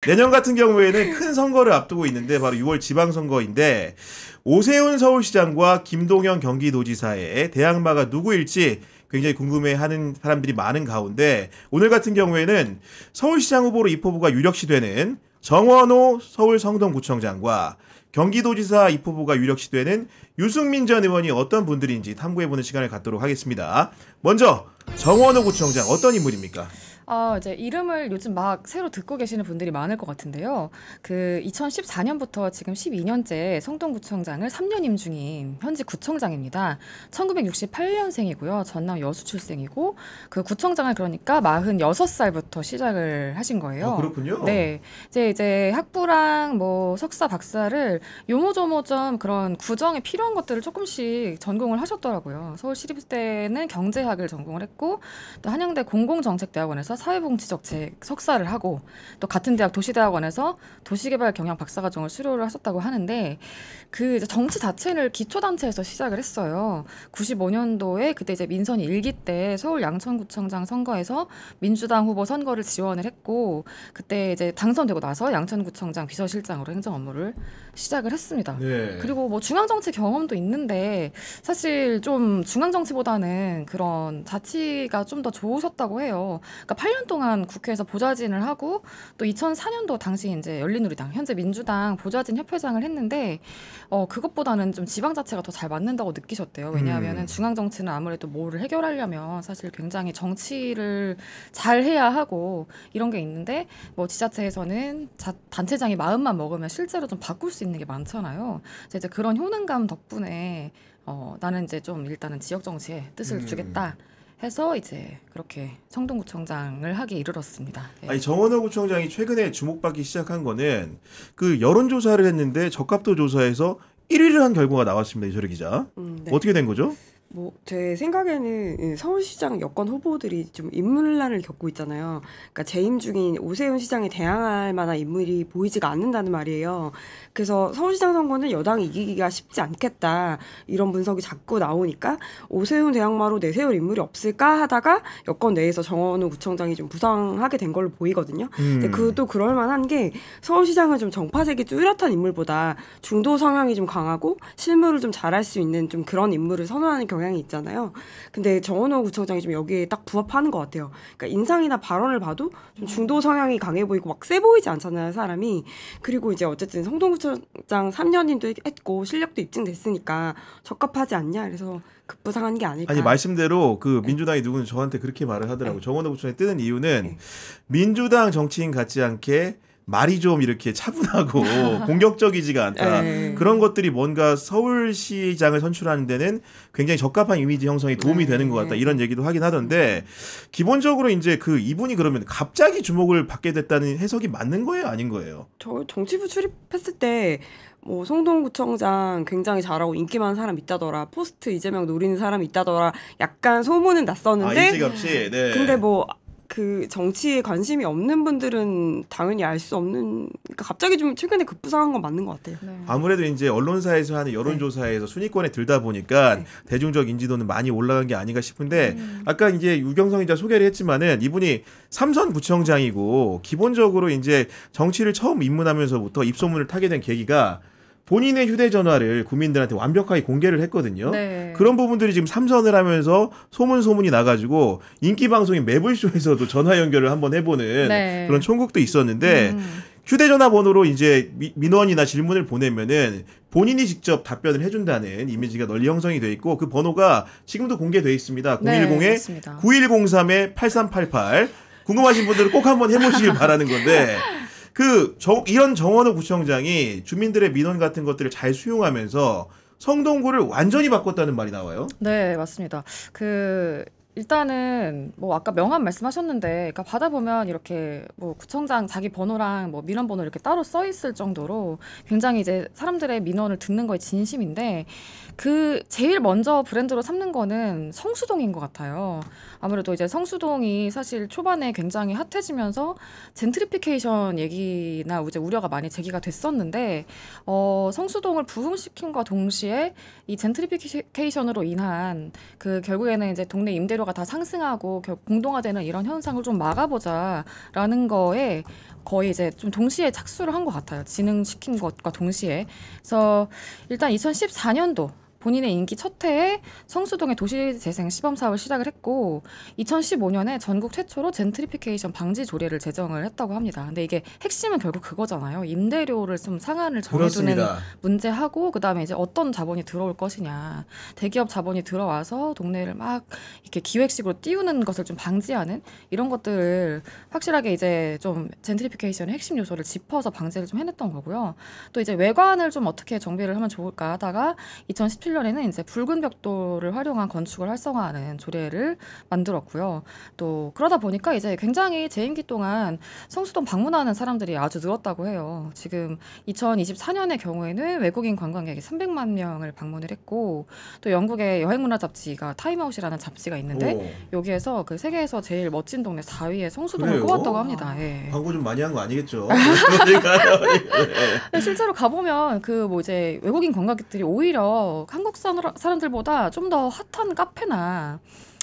내년 같은 경우에는 큰 선거를 앞두고 있는데 바로 6월 지방선거인데 오세훈 서울시장과 김동연 경기도지사의 대항마가 누구일지 굉장히 궁금해하는 사람들이 많은 가운데 오늘 같은 경우에는 서울시장 후보로 입후보가 유력시 되는 정원호 서울 성동구청장과 경기도지사 입후보가 유력시 되는 유승민 전 의원이 어떤 분들인지 탐구해보는 시간을 갖도록 하겠습니다. 먼저 정원호 구청장 어떤 인물입니까? 이제 이름을 요즘 막 새로 듣고 계시는 분들이 많을 것 같은데요. 2014년부터 지금 12년째 성동구청장을 3년 임중인 현직 구청장입니다. 1968년생이고요. 전남 여수 출생이고, 그 구청장을 그러니까 46살부터 시작을 하신 거예요. 그렇군요. 네. 이제 학부랑 뭐 석사, 박사를 요모조모점 그런 구정에 필요한 것들을 조금씩 전공을 하셨더라고요. 서울시립대는 경제학을 전공을 했고, 또 한양대 공공정책대학원에서 사회복지정책 석사를 하고 또 같은 대학 도시대학원에서 도시개발 경영 박사과정을 수료를 하셨다고 하는데 그 이제 정치 자체를 기초단체에서 시작을 했어요. 95년도에 그때 이제 민선 1기 때 서울 양천구청장 선거에서 민주당 후보 선거를 지원을 했고 그때 이제 당선되고 나서 양천구청장 비서실장으로 행정 업무를 시작을 했습니다. 네. 그리고 뭐 중앙정치 경험도 있는데 사실 좀 중앙정치보다는 그런 자치가 좀 더 좋으셨다고 해요. 그러니까 8년 동안 국회에서 보좌진을 하고 또 2004년도 당시 이제 열린우리당 현재 민주당 보좌진 협회장을 했는데 그것보다는 좀 지방 자체가 더 잘 맞는다고 느끼셨대요. 왜냐하면은 중앙 정치는 아무래도 뭐를 해결하려면 사실 굉장히 정치를 잘 해야 하고 이런 게 있는데 뭐 지자체에서는 단체장이 마음만 먹으면 실제로 좀 바꿀 수 있는 게 많잖아요. 그래서 이제 그런 효능감 덕분에 나는 이제 좀 일단은 지역 정치에 뜻을 주겠다. 해서 이제 그렇게 성동구청장을 하게 이르렀습니다. 예. 아니 정원호 구청장이 최근에 주목받기 시작한 거는 그 여론조사를 했는데 적합도 조사에서 1위를 한 결과가 나왔습니다. 이소리 기자. 네. 어떻게 된 거죠? 뭐 제 생각에는 서울시장 여권 후보들이 좀 인물난을 겪고 있잖아요. 그러니까 재임 중인 오세훈 시장에 대항할 만한 인물이 보이지가 않는다는 말이에요. 그래서 서울시장 선거는 여당이 이기기가 쉽지 않겠다 이런 분석이 자꾸 나오니까 오세훈 대항마로 내세울 인물이 없을까 하다가 여권 내에서 정원호 구청장이 좀 부상하게 된 걸로 보이거든요. 근데 그것도 그럴 만한 게 서울시장은 좀 정파색이 뚜렷한 인물보다 중도 성향이 좀 강하고 실무를 좀 잘할 수 있는 좀 그런 인물을 선호하는 경향이 있잖아요. 근데 정원호 구청장이 좀 여기에 딱 부합하는 것 같아요. 그러니까 인상이나 발언을 봐도 좀 중도 성향이 강해 보이고 막 세 보이지 않잖아요, 사람이. 그리고 이제 어쨌든 성동구청장 3년임도 했고 실력도 입증됐으니까 적합하지 않냐. 그래서 급부상한 게 아닐까. 아니 말씀대로 그 민주당이 누군 저한테 그렇게 말을 하더라고요. 정원호 구청장이 뜨는 이유는 민주당 정치인 같지 않게 말이 좀 이렇게 차분하고 공격적이지가 않다. 그런 것들이 뭔가 서울시장을 선출하는 데는 굉장히 적합한 이미지 형성에 도움이 되는 것 같다. 이런 얘기도 하긴 하던데 기본적으로 이제 그 이분이 그러면 갑자기 주목을 받게 됐다는 해석이 맞는 거예요? 아닌 거예요? 저 정치부 출입했을 때 뭐 성동구청장 굉장히 잘하고 인기 많은 사람 있다더라. 포스트 이재명 노리는 사람 있다더라. 약간 소문은 났었는데 일찌감치. 네. 근데 뭐 그 정치에 관심이 없는 분들은 당연히 알 수 없는. 그러니까 갑자기 좀 최근에 급부상한 건 맞는 것 같아요. 네. 아무래도 이제 언론사에서 하는 여론조사에서 순위권에 들다 보니까 대중적 인지도는 많이 올라간 게 아닌가 싶은데 아까 이제 유경성 기자 소개를 했지만은 이분이 삼선 구청장이고 기본적으로 이제 정치를 처음 입문하면서부터 입소문을 타게 된 계기가 본인의 휴대전화를 국민들한테 완벽하게 공개를 했거든요. 네. 그런 부분들이 지금 삼선을 하면서 소문이 나가지고 인기 방송인 매불쇼에서도 전화 연결을 한번 해보는 네. 그런 총국도 있었는데 휴대전화 번호로 이제 민원이나 질문을 보내면은 본인이 직접 답변을 해준다는 이미지가 널리 형성이 돼 있고 그 번호가 지금도 공개돼 있습니다. 네, 010에 맞습니다. 9103-8388 궁금하신 분들은 꼭 한번 해보시길 바라는 건데 이런 정원호 구청장이 주민들의 민원 같은 것들을 잘 수용하면서 성동구를 완전히 바꿨다는 말이 나와요. 네, 맞습니다. 일단은 뭐 아까 명함 말씀하셨는데, 그러니까 받아보면 이렇게 뭐 구청장 자기 번호랑 뭐 민원 번호 이렇게 따로 써 있을 정도로 굉장히 이제 사람들의 민원을 듣는 거에 진심인데 제일 먼저 브랜드로 삼는 거는 성수동인 것 같아요. 아무래도 이제 성수동이 사실 초반에 굉장히 핫해지면서 젠트리피케이션 얘기나 이제 우려가 많이 제기가 됐었는데 성수동을 부흥시킨과 동시에 이 젠트리피케이션으로 인한 결국에는 이제 동네 임대료가 지지도가 다 상승하고 결국 공동화되는 이런 현상을 좀 막아보자라는 거에 거의 이제 좀 동시에 착수를 한 것 같아요. 진행시킨 것과 동시에. 그래서 일단 2014년도 본인의 임기 첫 해에 성수동의 도시재생 시범 사업을 시작을 했고 2015년에 전국 최초로 젠트리피케이션 방지 조례를 제정을 했다고 합니다. 근데 이게 핵심은 결국 그거잖아요. 임대료를 좀 상한을 정해두는 그렇습니다. 문제하고 그다음에 이제 어떤 자본이 들어올 것이냐. 대기업 자본이 들어와서 동네를 막 이렇게 기획식으로 띄우는 것을 좀 방지하는 이런 것들을 확실하게 이제 좀 젠트리피케이션의 핵심 요소를 짚어서 방지를 좀 해냈던 거고요. 또 이제 외관을 좀 어떻게 정비를 하면 좋을까 하다가 2017년에는 이제 붉은 벽돌을 활용한 건축을 활성화하는 조례를 만들었고요. 또 그러다 보니까 이제 굉장히 재임기 동안 성수동 방문하는 사람들이 아주 늘었다고 해요. 지금 2024년의 경우에는 외국인 관광객이 300만 명을 방문을 했고 또 영국의 여행문화 잡지가 타임아웃이라는 잡지가 있는데 여기에서 그 세계에서 제일 멋진 동네 4위에 성수동을 그래요? 꼽았다고 합니다. 예. 광고 좀 많이 한 거 아니겠죠? 근데 실제로 가보면 그 뭐 이제 외국인 관광객들이 오히려 한국 사람들보다 좀 더 핫한 카페나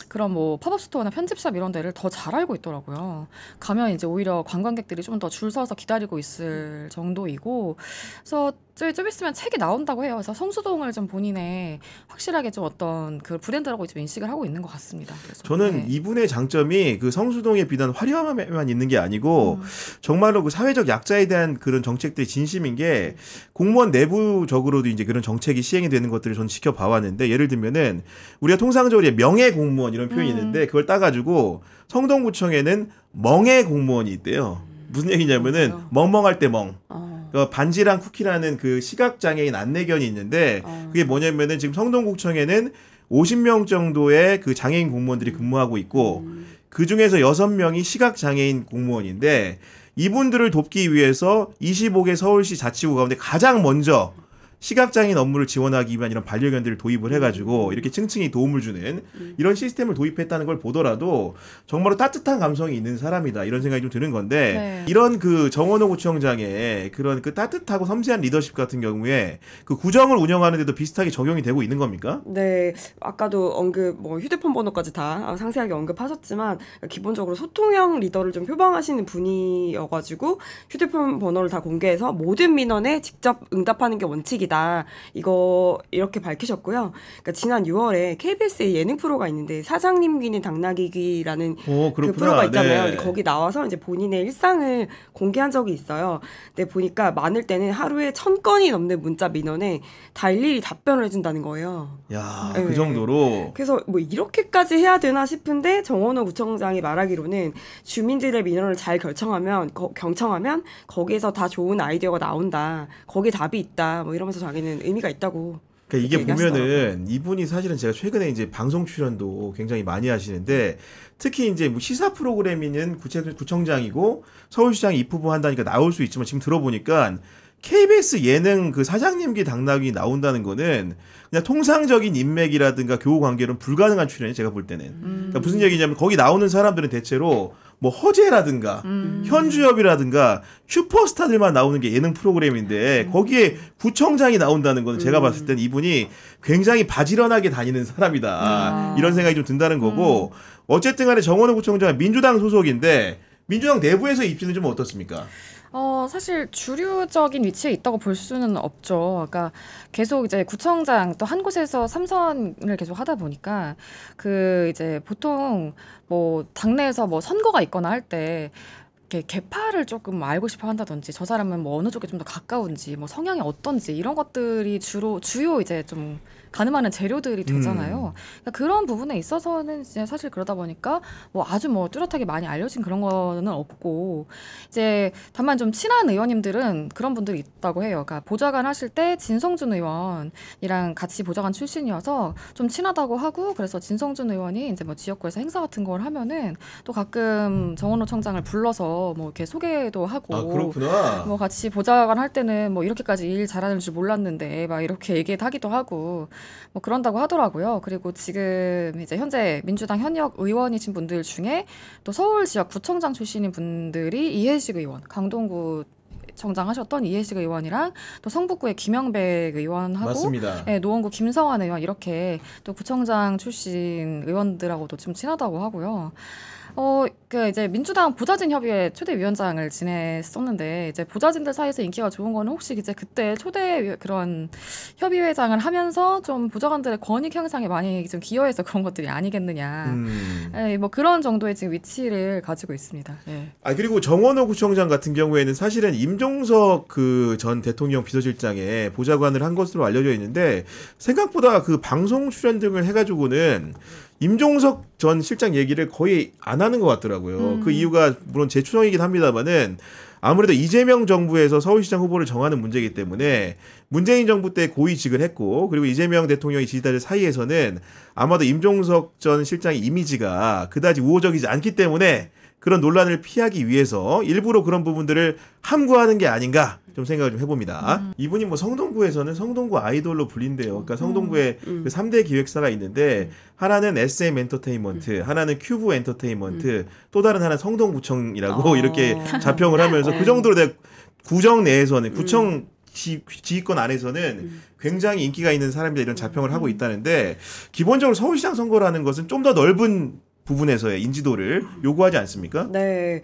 그런 뭐 팝업 스토어나 편집샵 이런 데를 더 잘 알고 있더라고요. 가면 이제 오히려 관광객들이 좀 더 줄 서서 기다리고 있을 정도이고, 그래서 좀 있으면 책이 나온다고 해요. 그래서 성수동을 좀 본인의 확실하게 좀 어떤 그 브랜드라고 좀 인식을 하고 있는 것 같습니다. 그래서, 저는 네. 이분의 장점이 그 성수동의 비단 화려함에만 있는 게 아니고 정말로 그 사회적 약자에 대한 그런 정책들이 진심인 게 공무원 내부적으로도 이제 그런 정책이 시행이 되는 것들을 저는 지켜봐 왔는데 예를 들면은 우리가 통상적으로 명예 공무원 이런 표현이 있는데 그걸 따가지고 성동구청에는 멍해 공무원이 있대요. 무슨 얘기냐면은 뭐예요? 멍멍할 때 멍. 어. 그 반지랑 쿠키라는 그 시각장애인 안내견이 있는데 그게 뭐냐면은 지금 성동구청에는 50명 정도의 그 장애인 공무원들이 근무하고 있고 그 중에서 6명이 시각장애인 공무원인데 이분들을 돕기 위해서 25개 서울시 자치구 가운데 가장 먼저 시각장애인 업무를 지원하기 위한 이런 반려견들을 도입을 해가지고 이렇게 층층이 도움을 주는 이런 시스템을 도입했다는 걸 보더라도 정말로 따뜻한 감성이 있는 사람이다 이런 생각이 좀 드는 건데 네. 이런 그 정원호 구청장의 그런 그 따뜻하고 섬세한 리더십 같은 경우에 그 구정을 운영하는데도 비슷하게 적용이 되고 있는 겁니까? 네, 아까도 언급, 뭐 휴대폰 번호까지 다 상세하게 언급하셨지만 기본적으로 소통형 리더를 좀 표방하시는 분이어가지고 휴대폰 번호를 다 공개해서 모든 민원에 직접 응답하는 게 원칙이다. 이거 이렇게 밝히셨고요. 그러니까 지난 6월에 KBS의 예능 프로가 있는데 사장님 귀는 당나귀 귀라는 오, 그 그렇구나. 프로가 있잖아요. 네. 근데 거기 나와서 이제 본인의 일상을 공개한 적이 있어요. 근데 보니까 많을 때는 하루에 1000건이 넘는 문자 민원에 다 일일이 답변을 해준다는 거예요. 야, 네. 그 정도로. 그래서 뭐 이렇게까지 해야 되나 싶은데 정원호 구청장이 말하기로는 주민들의 민원을 잘 경청하면 거기에서 다 좋은 아이디어가 나온다. 거기에 답이 있다. 뭐 이러면서 자기는 의미가 있다고. 그러니까 이게 그렇게 얘기하시더라고요. 보면은 이분이 사실은 제가 최근에 이제 방송 출연도 굉장히 많이 하시는데 특히 이제 뭐 시사 프로그램이는 구청장이고 서울시장이 입후보 한다니까 나올 수 있지만 지금 들어보니까 KBS 예능 그 사장님기 당나귀 나온다는 거는 그냥 통상적인 인맥이라든가 교우 관계로는 불가능한 출연이 제가 볼 때는. 그러니까 무슨 얘기냐면 거기 나오는 사람들은 대체로 뭐 허재라든가 현주엽이라든가 슈퍼스타들만 나오는 게 예능 프로그램인데 거기에 구청장이 나온다는 거는 제가 봤을 땐 이분이 굉장히 바지런하게 다니는 사람이다. 이런 생각이 좀 든다는 거고 어쨌든 간에 정원호 구청장은 민주당 소속인데 민주당 내부에서 입지는 좀 어떻습니까? 사실 주류적인 위치에 있다고 볼 수는 없죠. 그러니까 계속 이제 구청장 또 한 곳에서 3선을 계속 하다 보니까 그 이제 보통 뭐 당내에서 뭐 선거가 있거나 할 때 이렇게 계파를 조금 알고 싶어 한다든지 저 사람은 뭐 어느 쪽에 좀 더 가까운지 뭐 성향이 어떤지 이런 것들이 주요 이제 좀 가늠하는 재료들이 되잖아요. 그러니까 그런 부분에 있어서는 이제 사실 그러다 보니까 뭐 아주 뭐 뚜렷하게 많이 알려진 그런 거는 없고 이제 다만 좀 친한 의원님들은 그런 분들이 있다고 해요. 그러니까 보좌관 하실 때 진성준 의원이랑 같이 보좌관 출신이어서 좀 친하다고 하고 그래서 진성준 의원이 이제 뭐 지역구에서 행사 같은 걸 하면은 또 가끔 정원호 청장을 불러서 뭐 이렇게 소개도 하고 아, 그렇구나. 뭐 같이 보좌관 할 때는 뭐 이렇게까지 일 잘하는 줄 몰랐는데 막 이렇게 얘기하기도 하고 뭐 그런다고 하더라고요. 그리고 지금 이제 현재 민주당 현역 의원이신 분들 중에 또 서울 지역 구청장 출신인 분들이 이해식 의원, 강동구 서울시청장 하셨던 이해식 의원이랑 또 성북구의 김영백 의원하고 맞습니다. 네, 노원구 김성환 의원 이렇게 또 구청장 출신 의원들하고도 좀 친하다고 하고요. 그 이제 민주당 보좌진 협의회 초대위원장을 지냈었는데 이제 보좌진들 사이에서 인기가 좋은 거는 혹시 이제 그때 그런 협의회장을 하면서 좀 보좌관들의 권익 향상에 많이 좀 기여해서 그런 것들이 아니겠느냐. 예, 뭐 그런 정도의 지금 위치를 가지고 있습니다. 예. 그리고 정원호 구청장 같은 경우에는 사실은 임종석 그 전 대통령 비서실장에 보좌관을 한 것으로 알려져 있는데 생각보다 그 방송 출연 등을 해가지고는 임종석 전 실장 얘기를 거의 안 하는 것 같더라고요. 그 이유가 물론 제 추정이긴 합니다만은 아무래도 이재명 정부에서 서울시장 후보를 정하는 문제이기 때문에 문재인 정부 때 고위직을 했고 그리고 이재명 대통령의 지지자들 사이에서는 아마도 임종석 전 실장의 이미지가 그다지 우호적이지 않기 때문에 그런 논란을 피하기 위해서 일부러 그런 부분들을 함구하는 게 아닌가 좀 생각을 좀 해봅니다. 이분이 뭐 성동구에서는 성동구 아이돌로 불린대요. 그러니까 성동구에 그 3대 기획사가 있는데 하나는 SM 엔터테인먼트, 하나는 큐브 엔터테인먼트, 또 다른 하나는 성동구청이라고 이렇게 자평을 하면서 그 정도로 구정 내에서는 구청 지휘권 안에서는 굉장히 인기가 있는 사람들이 이런 자평을 하고 있다는데 기본적으로 서울시장 선거라는 것은 좀 더 넓은 부분에서의 인지도를 요구하지 않습니까? 네.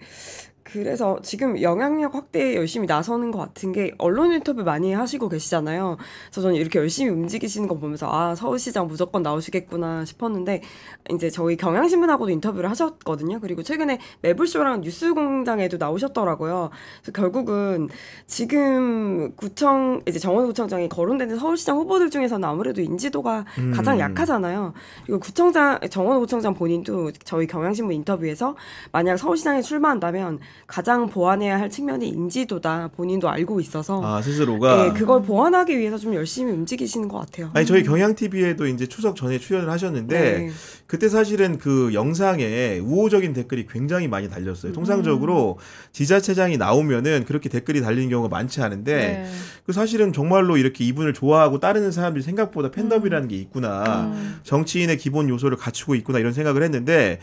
그래서 지금 영향력 확대에 열심히 나서는 것 같은 게 언론 인터뷰 많이 하시고 계시잖아요. 그래서 저는 이렇게 열심히 움직이시는 거 보면서 아, 서울시장 무조건 나오시겠구나 싶었는데 이제 저희 경향신문하고도 인터뷰를 하셨거든요. 그리고 최근에 매불쇼랑 뉴스공장에도 나오셨더라고요. 그래서 결국은 지금 이제 정원호 구청장이 거론되는 서울시장 후보들 중에서는 아무래도 인지도가 가장 약하잖아요. 그리고 정원호 구청장 본인도 저희 경향신문 인터뷰에서 만약 서울시장에 출마한다면 가장 보완해야 할 측면이 인지도다. 본인도 알고 있어서 스스로가 네, 그걸 보완하기 위해서 좀 열심히 움직이시는 것 같아요. 아니 저희 경향TV에도 이제 추석 전에 출연을 하셨는데 네. 그때 사실은 그 영상에 우호적인 댓글이 굉장히 많이 달렸어요. 통상적으로 지자체장이 나오면은 그렇게 댓글이 달리는 경우가 많지 않은데 네. 그 사실은 정말로 이렇게 이분을 좋아하고 따르는 사람들이 생각보다 팬덤이라는 게 있구나. 정치인의 기본 요소를 갖추고 있구나 이런 생각을 했는데